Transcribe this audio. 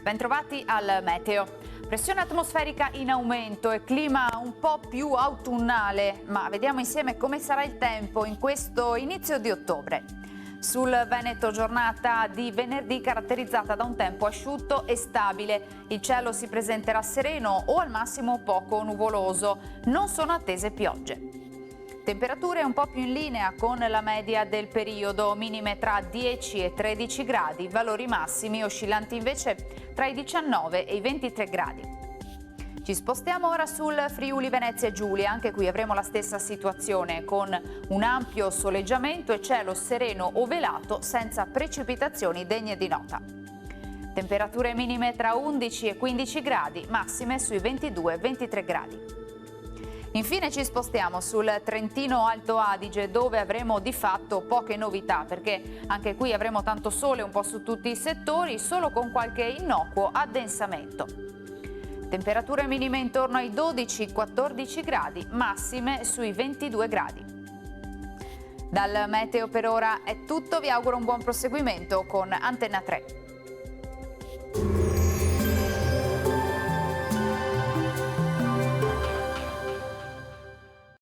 Bentrovati al meteo. Pressione atmosferica in aumento e clima un po' più autunnale, ma vediamo insieme come sarà il tempo in questo inizio di ottobre. Sul Veneto giornata di venerdì caratterizzata da un tempo asciutto e stabile. Il cielo si presenterà sereno o al massimo poco nuvoloso. Non sono attese piogge. Temperature un po' più in linea con la media del periodo, minime tra 10 e 13 gradi, valori massimi oscillanti invece tra i 19 e i 23 gradi. Ci spostiamo ora sul Friuli Venezia Giulia, anche qui avremo la stessa situazione con un ampio soleggiamento e cielo sereno o velato senza precipitazioni degne di nota. Temperature minime tra 11 e 15 gradi, massime sui 22 e 23 gradi. Infine ci spostiamo sul Trentino Alto Adige, dove avremo di fatto poche novità, perché anche qui avremo tanto sole un po' su tutti i settori, solo con qualche innocuo addensamento. Temperature minime intorno ai 12-14 gradi, massime sui 22 gradi. Dal meteo per ora è tutto, vi auguro un buon proseguimento con Antenna 3.